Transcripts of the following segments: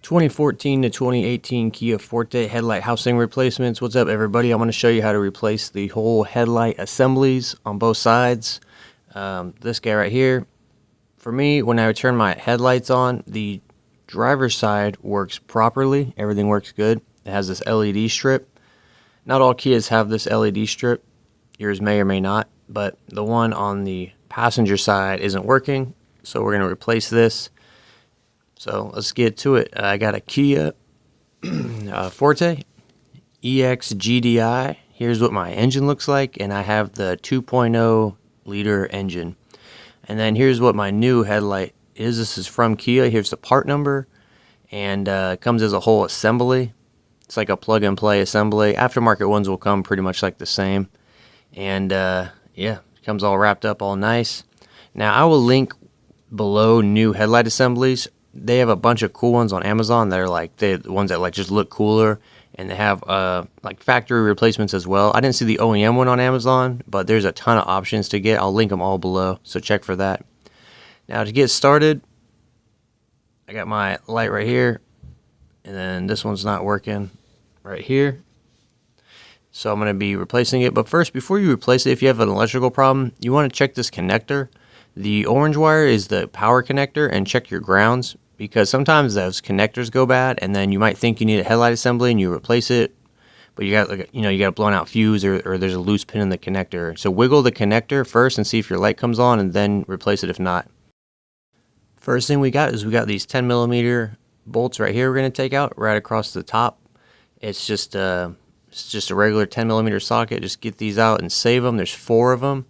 2014 to 2018 Kia Forte headlight housing replacements. What's up, everybody? I'm going to show you how to replace the whole headlight assemblies on both sides. This guy right here. For me, when I turn my headlights on, the driver's side works properly. Everything works good. It has this LED strip. Not all Kias have this LED strip. Yours may or may not, but the one on the passenger side isn't working, so we're going to replace this. So let's get to it. I got a Kia Forte EX GDI. Here's what my engine looks like, and I have the 2.0 liter engine. And then here's what my new headlight is. This is from Kia. Here's the part number, and it comes as a whole assembly. It's like a plug-and-play assembly. Aftermarket ones will come pretty much like the same. And yeah, it comes all wrapped up all nice. Now I will link below new headlight assemblies. They have a bunch of cool ones on Amazon that are like the ones that like just look cooler, and they have like factory replacements as well. I didn't see the OEM one on Amazon, but there's a ton of options to get. I'll link them all below, so check for that. Now to get started, I got my light right here, and then this one's not working right here. So I'm going to be replacing it. But first, before you replace it, if you have an electrical problem, you want to check this connector. The orange wire is the power connector, and check your grounds, because sometimes those connectors go bad, and then you might think you need a headlight assembly and you replace it, but you got like, you got a blown out fuse, or there's a loose pin in the connector. So wiggle the connector first and see if your light comes on, and then replace it if not. First thing we got is we got these 10mm bolts right here. We're going to take out right across the top. It's just a regular 10mm socket. Just get these out and save them. There's 4 of them.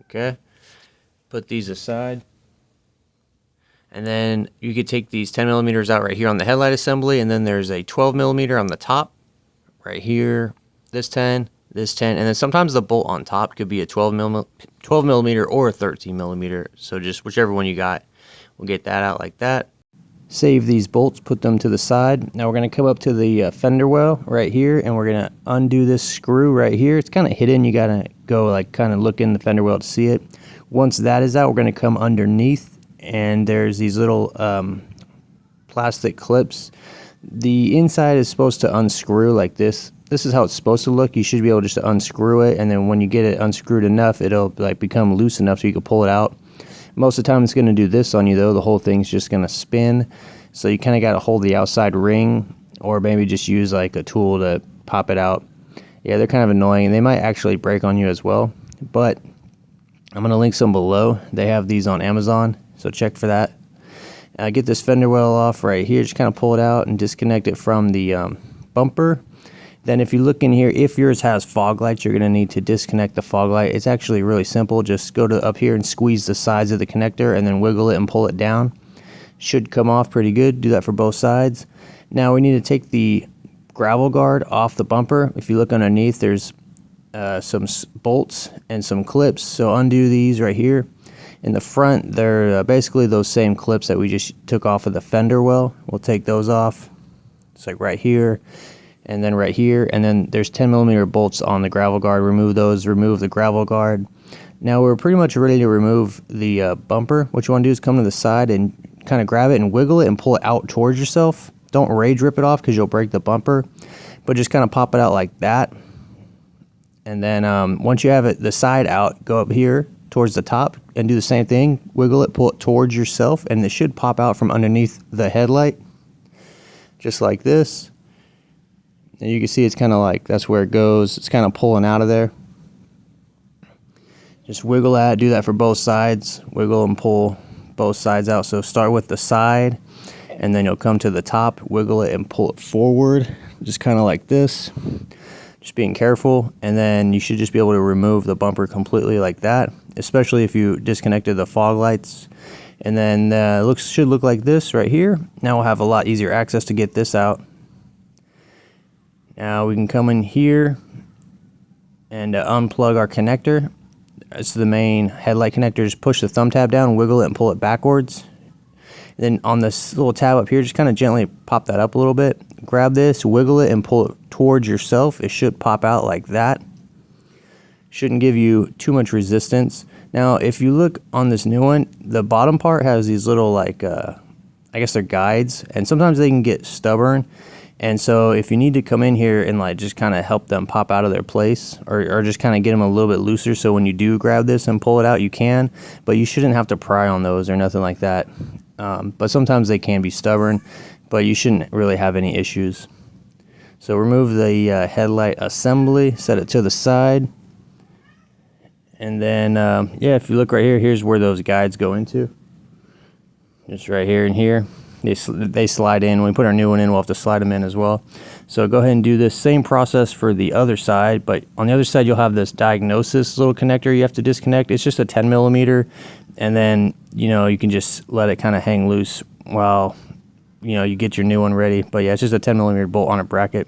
Okay, put these aside. And then you could take these 10mm out right here on the headlight assembly, and then there's a 12mm on the top right here. This 10, and then sometimes the bolt on top could be a 12mm or a 13mm. So just whichever one you got. We'll get that out like that. Save these bolts, put them to the side. Now we're going to come up to the fender well right here, and we're going to undo this screw right here. It's kind of hidden. You got to go like kind of look in the fender well to see it. Once that is out, we're going to come underneath, and there's these little plastic clips. The inside is supposed to unscrew like this. This is how it's supposed to look. You should be able just to unscrew it, and then when you get it unscrewed enough, it'll like become loose enough so you can pull it out. Most of the time it's going to do this on you though. The whole thing's just going to spin, so you kind of got to hold the outside ring, or maybe just use like a tool to pop it out. Yeah, they're kind of annoying, and they might actually break on you as well, but I'm going to link some below. They have these on Amazon, so check for that. Get this fender well off right here. Just kind of pull it out and disconnect it from the bumper. Then if you look in here, if yours has fog lights, you're going to need to disconnect the fog light. It's actually really simple. Just go to up here and squeeze the sides of the connector, and then wiggle it and pull it down. Should come off pretty good. Do that for both sides. Now we need to take the gravel guard off the bumper. If you look underneath, there's some bolts and some clips. So undo these right here. In the front, they're basically those same clips that we just took off of the fender well. We'll take those off. It's like right here, and then right here, and then there's 10mm bolts on the gravel guard. Remove those, remove the gravel guard. Now we're pretty much ready to remove the bumper. What you want to do is come to the side and kind of grab it and wiggle it and pull it out towards yourself. Don't rage rip it off because you'll break the bumper, but just kind of pop it out like that. And then once you have it the side out, go up here towards the top and do the same thing. Wiggle it, pull it towards yourself, and it should pop out from underneath the headlight, just like this. And you can see it's kind of like that's where it goes. It's kind of pulling out of there. Just wiggle that. Do that for both sides. Wiggle and pull both sides out. So start with the side, and then you'll come to the top, wiggle it and pull it forward, just kind of like this. Just being careful, and then you should just be able to remove the bumper completely like that, especially if you disconnected the fog lights. And then should look like this right here. Now we'll have a lot easier access to get this out. Now we can come in here and unplug our connector. It's the main headlight connector. Just push the thumb tab down, wiggle it, and pull it backwards. And then on this little tab up here, just kind of gently pop that up a little bit. Grab this, wiggle it, and pull it towards yourself. It should pop out like that. Shouldn't give you too much resistance. Now, if you look on this new one, the bottom part has these little like I guess they're guides, and sometimes they can get stubborn. And so if you need to come in here and like just kind of help them pop out of their place, or just kind of get them a little bit looser, so when you do grab this and pull it out, you can, but you shouldn't have to pry on those or nothing like that. But sometimes they can be stubborn, but you shouldn't really have any issues. So remove the headlight assembly, set it to the side, and then yeah, if you look right here, here's where those guides go into. Just right here and here. They slide in. When we put our new one in, we'll have to slide them in as well. So go ahead and do this same process for the other side, but on the other side you'll have this diagnosis little connector you have to disconnect. It's just a 10 millimeter, and then you can just let it kind of hang loose while you get your new one ready. But yeah, it's just a 10 millimeter bolt on a bracket.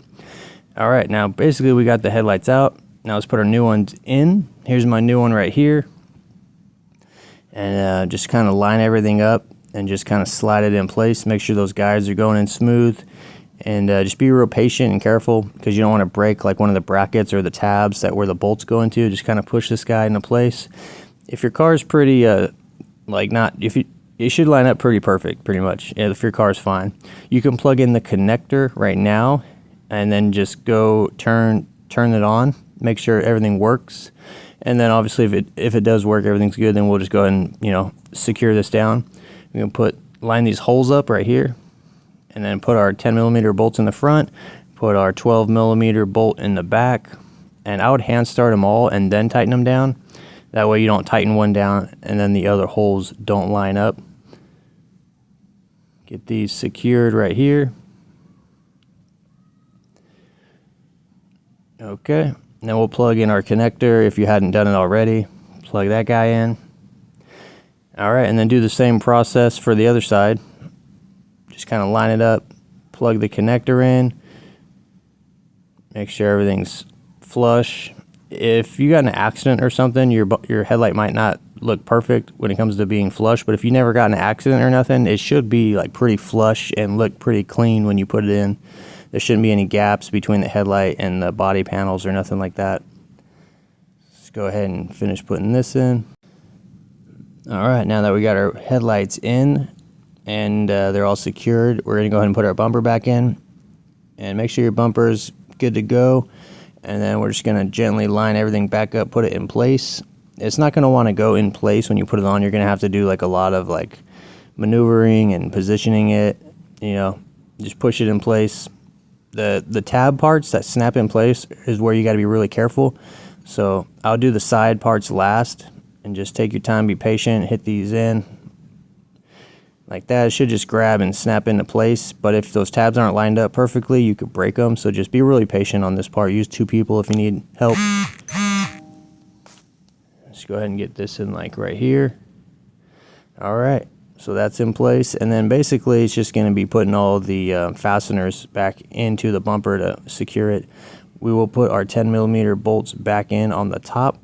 All right, now basically we got the headlights out. Now let's put our new ones in. Here's my new one right here, and just kind of line everything up and just kind of slide it in place. Make sure those guides are going in smooth, and just be real patient and careful, because you don't want to break like one of the brackets or the tabs where the bolts go into. Just kind of push this guy into place. If your car is pretty it should line up pretty perfect, pretty much. If your car is fine, you can plug in the connector right now and then just go turn it on, make sure everything works, and then obviously if it does work, everything's good, then we'll just go ahead and secure this down. We're gonna line these holes up right here, and then put our 10 millimeter bolts in the front, put our 12 millimeter bolt in the back, and I would hand start them all and then tighten them down. That way you don't tighten one down and then the other holes don't line up. Get these secured right here. Okay, then we'll plug in our connector if you hadn't done it already. Plug that guy in. Alright, and then do the same process for the other side. Just kind of line it up, plug the connector in, make sure everything's flush. If you got an accident or something, your headlight might not look perfect when it comes to being flush, but if you never got in an accident or nothing, it should be like pretty flush and look pretty clean when you put it in. There shouldn't be any gaps between the headlight and the body panels or nothing like that. Let's go ahead and finish putting this in. Alright, now that we got our headlights in and they're all secured, we're going to go ahead and put our bumper back in, and make sure your bumper is good to go, and then we're just going to gently line everything back up, put it in place. It's not going to want to go in place when you put it on. You're going to have to do like a lot of like maneuvering and positioning it, just push it in place. The tab parts that snap in place is where you got to be really careful. So I'll do the side parts last, and just take your time, be patient, hit these in like that. It should just grab and snap into place, but if those tabs aren't lined up perfectly, you could break them. So just be really patient on this part. Use 2 people if you need help. Let's go ahead and get this in like right here. Alright, so that's in place, and then basically it's just going to be putting all the fasteners back into the bumper to secure it. We will put our 10 millimeter bolts back in on the top.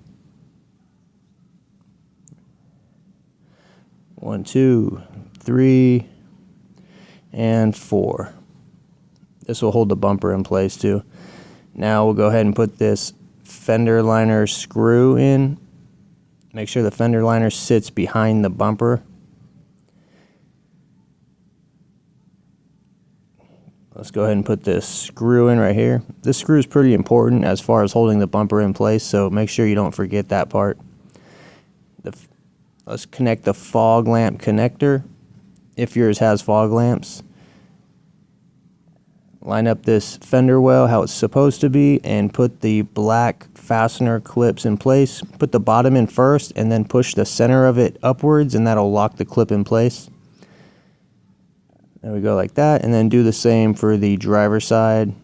1, 2, 3, and 4. This will hold the bumper in place too. Now we'll go ahead and put this fender liner screw in. Make sure the fender liner sits behind the bumper. Let's go ahead and put this screw in right here. This screw is pretty important as far as holding the bumper in place, so make sure you don't forget that part. Let's connect the fog lamp connector, if yours has fog lamps. Line up this fender well how it's supposed to be, and put the black fastener clips in place. Put the bottom in first, and then push the center of it upwards, and that'll lock the clip in place. There we go, like that. And then do the same for the driver's side.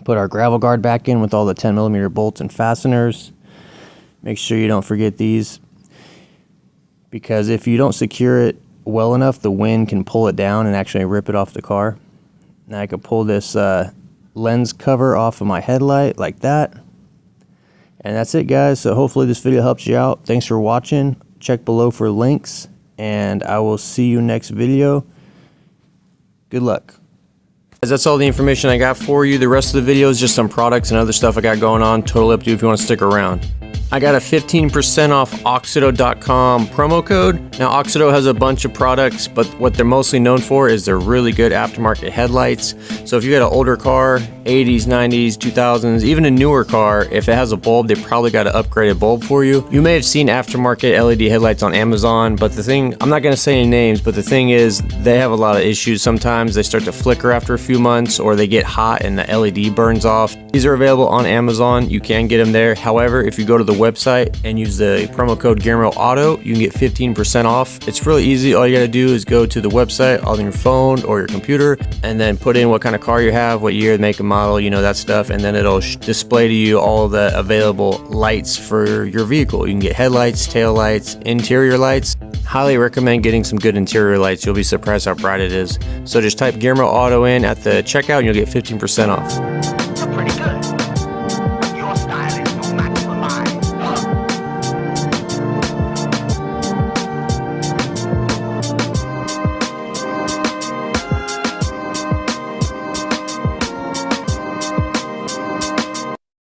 Put our gravel guard back in with all the 10 millimeter bolts and fasteners. Make sure you don't forget these, because if you don't secure it well enough, the wind can pull it down and actually rip it off the car. Now I can pull this lens cover off of my headlight like that. And that's it, guys. So hopefully this video helps you out. Thanks for watching. Check below for links, and I will see you next video. Good luck. That's all the information I got for you. The rest of the video is just some products and other stuff I got going on. Totally up to you if you want to stick around. I got a 15% off Oxido.com promo code. Now, Oxido has a bunch of products, but what they're mostly known for is they're really good aftermarket headlights. So if you got an older car, 80s, 90s, 2000s, even a newer car, if it has a bulb, they probably got an upgraded bulb for you. You may have seen aftermarket LED headlights on Amazon, but the thing, I'm not gonna say any names, but the thing is, they have a lot of issues. Sometimes they start to flicker after a few months, or they get hot and the LED burns off. These are available on Amazon. You can get them there. However, if you go to the website and use the promo code GearmoAuto, you can get 15% off. It's really easy. All you gotta do is go to the website on your phone or your computer and then put in what kind of car you have, what year, make and model, you know, that stuff, and then it'll display to you all the available lights for your vehicle. You can get headlights, tail lights, interior lights. Highly recommend getting some good interior lights. You'll be surprised how bright it is. So just type GearmoAuto in at the checkout and you'll get 15% off. Pretty good.